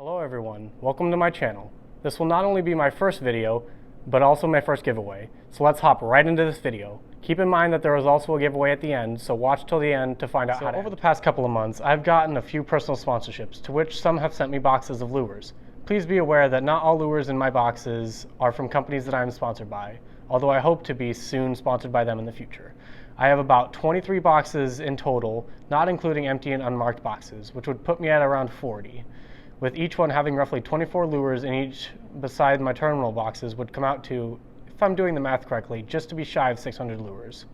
Hello everyone, welcome to my channel. This will not only be my first video, but also my first giveaway. So let's hop right into this video. Keep in mind that there is also a giveaway at the end, so watch till the end to find out how to enter. Over the past couple of months, I've gotten a few personal sponsorships, to which some have sent me boxes of lures. Please be aware that not all lures in my boxes are from companies that I am sponsored by, although I hope to be soon sponsored by them in the future. I have about 23 boxes in total, not including empty and unmarked boxes, which would put me at around 40. With each one having roughly 24 lures in each beside my terminal boxes would come out to, if I'm doing the math correctly, just to be shy of 600 lures.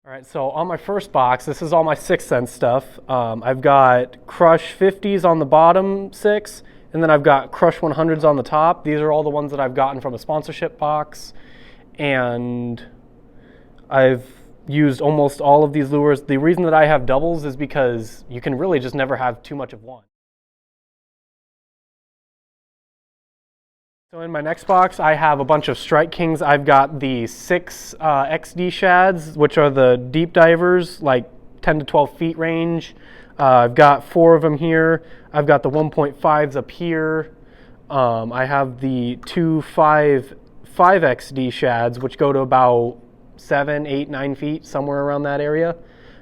All right, so on my first box, this is all my 6th Sense stuff. I've got Crush 50s on the bottom 6, and then I've got Crush 100s on the top. These are all the ones that I've gotten from a sponsorship box. And I've used almost all of these lures. The reason that I have doubles is because you can really just never have too much of one. So in my next box, I have a bunch of Strike Kings. I've got the 6 XD shads, which are the deep divers, like 10 to 12 feet range. I've got 4 of them here. I've got the 1.5s up here. I have the 2 5XD shads, which go to about 7, 8, 9 feet, somewhere around that area.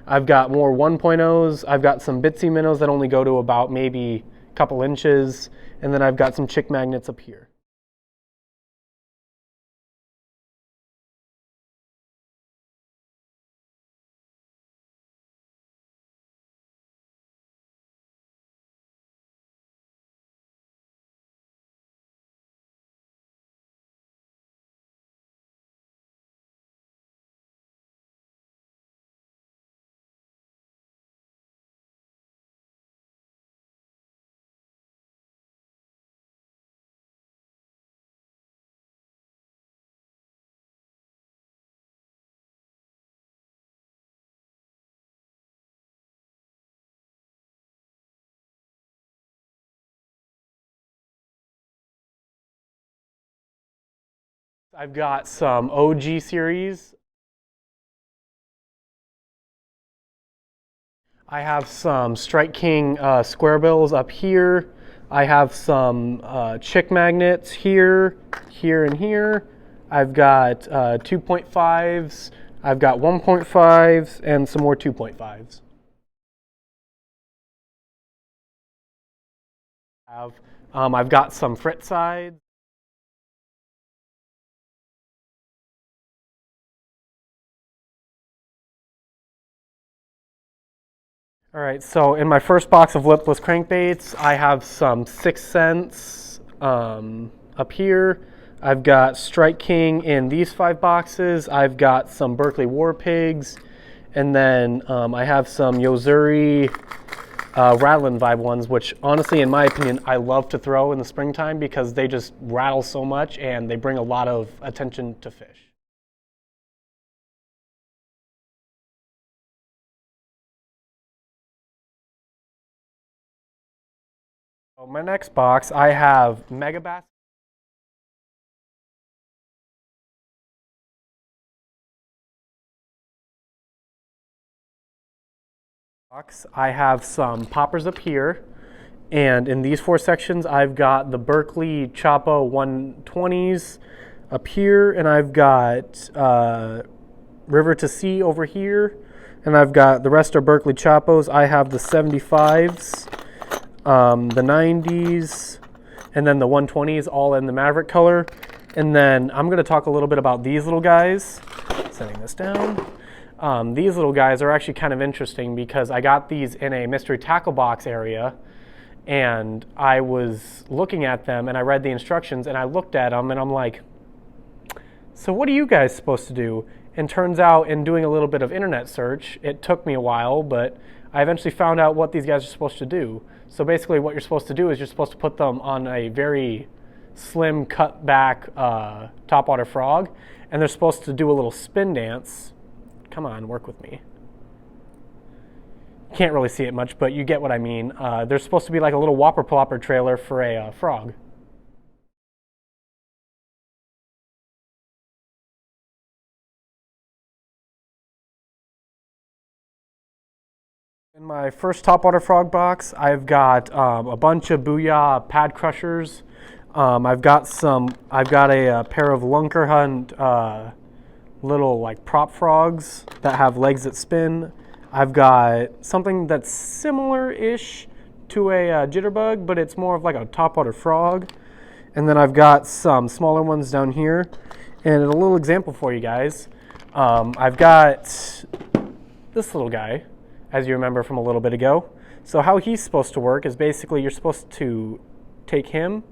I've got more 1.0s. I've got some Bitsy minnows that only go to about maybe a couple inches. And then I've got some chick magnets up here. I've got some OG series. I have some Strike King square bills up here. I have some chick magnets here, here, and here. I've got 2.5s. I've got 1.5s and some more 2.5s. I've got some frit sides. All right, so in my first box of Lipless Crankbaits, I have some 6th Sense up here. I've got Strike King in these 5 boxes. I've got some Berkeley War Pigs. And then I have some Yozuri Rattlin' Vibe ones, which honestly, in my opinion, I love to throw in the springtime because they just rattle so much and they bring a lot of attention to fish. So my next box, I have Megabass. I have some poppers up here, and in these 4 sections I've got the Berkeley Chapo 120s up here, and I've got River to Sea over here, and I've got the rest are Berkeley Chapos. I have the 75s, the 90s, and then the 120s all in the Maverick color. And then I'm going to talk a little bit about these little guys. Setting this down. These little guys are actually kind of interesting because I got these in a mystery tackle box area, and I was looking at them and I read the instructions and I looked at them and I'm like, so what are you guys supposed to do? And turns out, in doing a little bit of internet search, it took me a while, but I eventually found out what these guys are supposed to do. So basically what you're supposed to do is you're supposed to put them on a very slim cut back topwater frog, and they're supposed to do a little spin dance. Come on, work with me. Can't really see it much, but you get what I mean. They're supposed to be like a little whopper plopper trailer for a frog. In my first topwater frog box, I've got a bunch of Booyah pad crushers. I've got a pair of Lunker Hunt little like prop frogs that have legs that spin. I've got something that's similar-ish to a jitterbug, but it's more of like a topwater frog. And then I've got some smaller ones down here. And a little example for you guys. I've got this little guy, as you remember from a little bit ago. So how he's supposed to work is basically you're supposed to take him,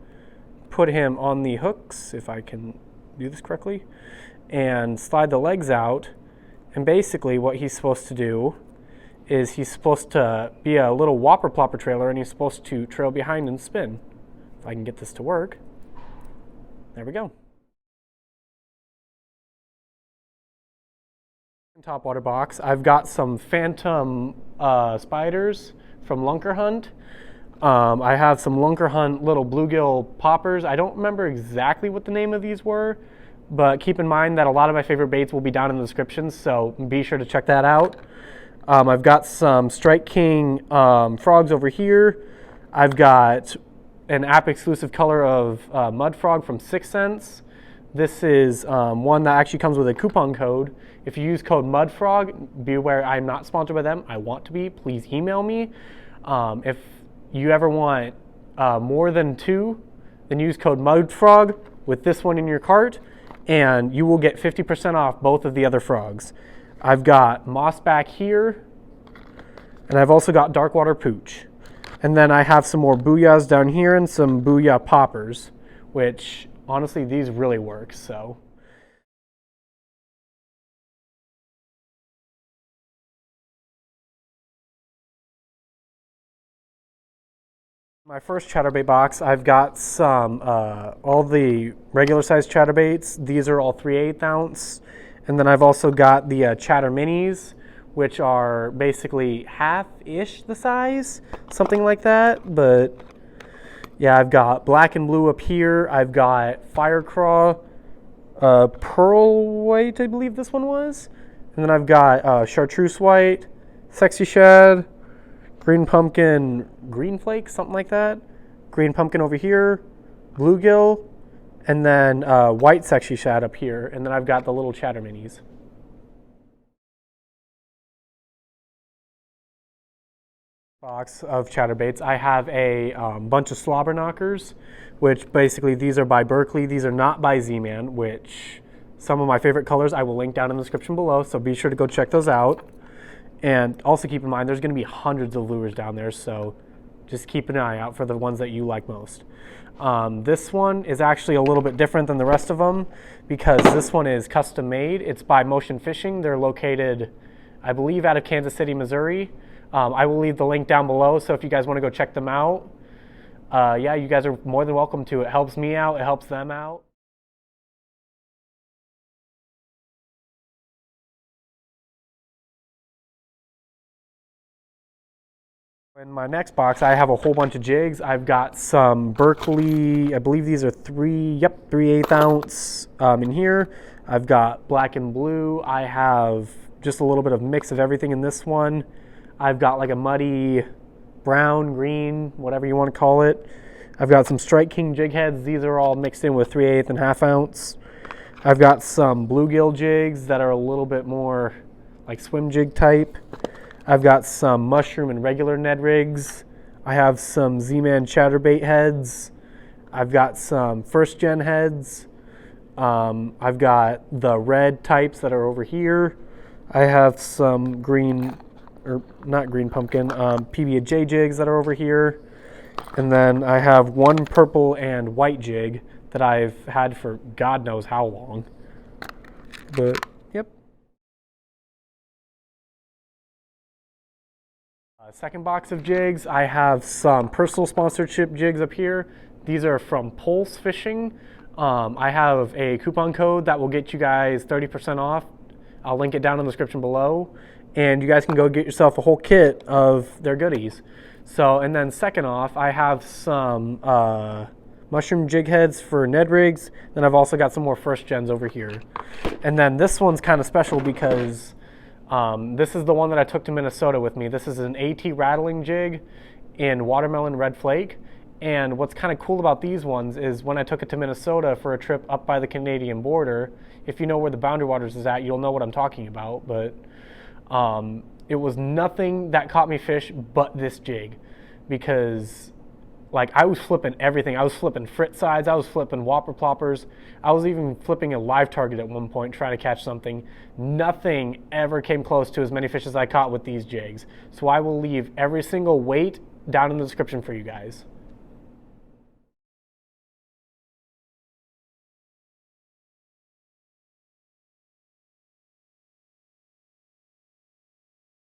put him on the hooks, if I can do this correctly, and slide the legs out. And basically what he's supposed to do is he's supposed to be a little whopper plopper trailer, and he's supposed to trail behind and spin. If I can get this to work. There we go. Topwater box, I've got some phantom spiders from Lunker Hunt. I have some Lunker Hunt little bluegill poppers. I don't remember exactly what the name of these were, but keep in mind that a lot of my favorite baits will be down in the description, so be sure to check that out. I've got some Strike King frogs over here. I've got an app exclusive color of Mud Frog from 6 Cents. This is one that actually comes with a coupon code. If you use code MUDFROG, be aware I'm not sponsored by them. I want to be. Please email me. If you ever want more than 2, then use code MUDFROG with this one in your cart, and you will get 50% off both of the other frogs. I've got moss back here, and I've also got dark water pooch. And then I have some more Booyahs down here and some Booyah poppers, which honestly, these really work, so. My first chatterbait box, I've got some, all the regular size chatterbaits. These are all 3/8 ounce. And then I've also got the chatter minis, which are basically half-ish the size, something like that. But yeah, I've got black and blue up here. I've got fire craw, pearl white, I believe this one was. And then I've got chartreuse white, sexy shad, green pumpkin, green flake, something like that. Green pumpkin over here, bluegill, and then white sexy shad up here. And then I've got the little chatter minis. Box of chatterbaits. I have a bunch of slobber knockers, which basically these are by Berkeley. These are not by Z-Man, which some of my favorite colors I will link down in the description below, so be sure to go check those out. And also keep in mind there's going to be hundreds of lures down there, so just keep an eye out for the ones that you like most. This one is actually a little bit different than the rest of them because this one is custom made. It's by Motion Fishing. They're located, I believe, out of Kansas City, Missouri. I will leave the link down below, so if you guys want to go check them out, yeah, you guys are more than welcome to. It helps me out. It helps them out. In my next box, I have a whole bunch of jigs. I've got some Berkeley, I believe these are 3/8 ounce in here. I've got black and blue. I have just a little bit of mix of everything in this one. I've got like a muddy brown, green, whatever you want to call it. I've got some Strike King jig heads. These are all mixed in with 3/8 and 1/2 ounce. I've got some bluegill jigs that are a little bit more like swim jig type. I've got some mushroom and regular Ned rigs. I have some Z-Man chatterbait heads. I've got some first gen heads. I've got the red types that are over here. I have some green, or not green pumpkin, PB&J jigs that are over here. And then I have one purple and white jig that I've had for God knows how long. But yep. Second box of jigs, I have some personal sponsorship jigs up here. These are from Pulse Fishing. I have a coupon code that will get you guys 30% off. I'll link it down in the description below. And you guys can go get yourself a whole kit of their goodies. So, and then second off, I have some mushroom jig heads for Ned rigs. Then I've also got some more first gens over here. And then this one's kind of special because This is the one that I took to Minnesota with me. This is an AT rattling jig in watermelon red flake. And what's kind of cool about these ones is when I took it to Minnesota for a trip up by the Canadian border, if you know where the Boundary Waters is at, you'll know what I'm talking about. But it was nothing that caught me fish but this jig, because like I was flipping everything. I was flipping frit sides, I was flipping whopper ploppers, I was even flipping a live target at one point trying to catch something. Nothing ever came close to as many fish as I caught with these jigs. So I will leave every single weight down in the description for you guys.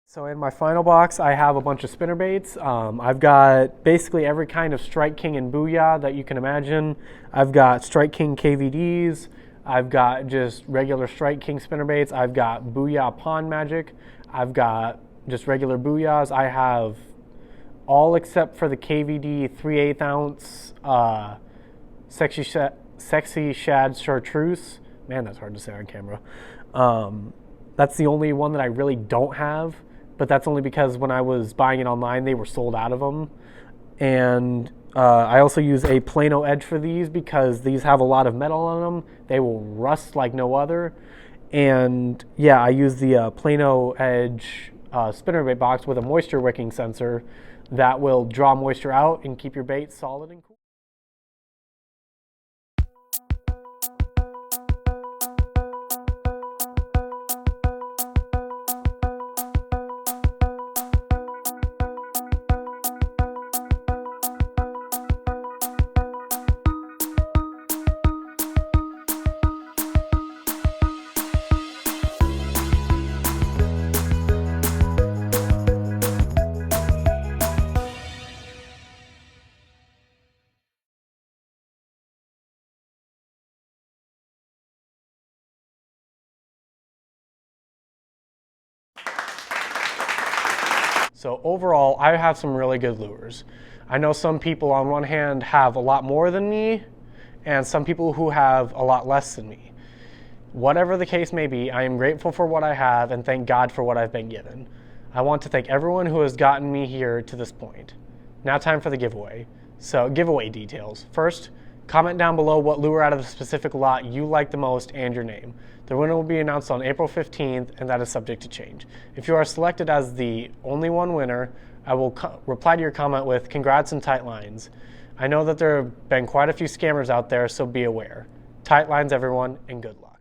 So in my final box, I have a bunch of spinnerbaits. I've got basically every kind of Strike King and Booyah that you can imagine. I've got Strike King KVDs. I've got just regular Strike King spinnerbaits. I've got Booyah Pond Magic. I've got just regular Booyahs. I have all except for the KVD 3/8 ounce Sexy Shad Chartreuse. Man, that's hard to say on camera. That's the only one that I really don't have, but that's only because when I was buying it online, they were sold out of them. And I also use a Plano Edge for these because these have a lot of metal on them. They will rust like no other. And yeah, I use the Plano Edge spinnerbait box with a moisture wicking sensor that will draw moisture out and keep your bait solid and cool. So overall, I have some really good lures. I know some people on one hand have a lot more than me, and some people who have a lot less than me. Whatever the case may be, I am grateful for what I have and thank God for what I've been given. I want to thank everyone who has gotten me here to this point. Now time for the giveaway. So giveaway details. First, comment down below what lure out of the specific lot you like the most and your name. The winner will be announced on April 15th, and that is subject to change. If you are selected as the only one winner, I will reply to your comment with congrats and tight lines. I know that there have been quite a few scammers out there, so be aware. Tight lines, everyone, and good luck.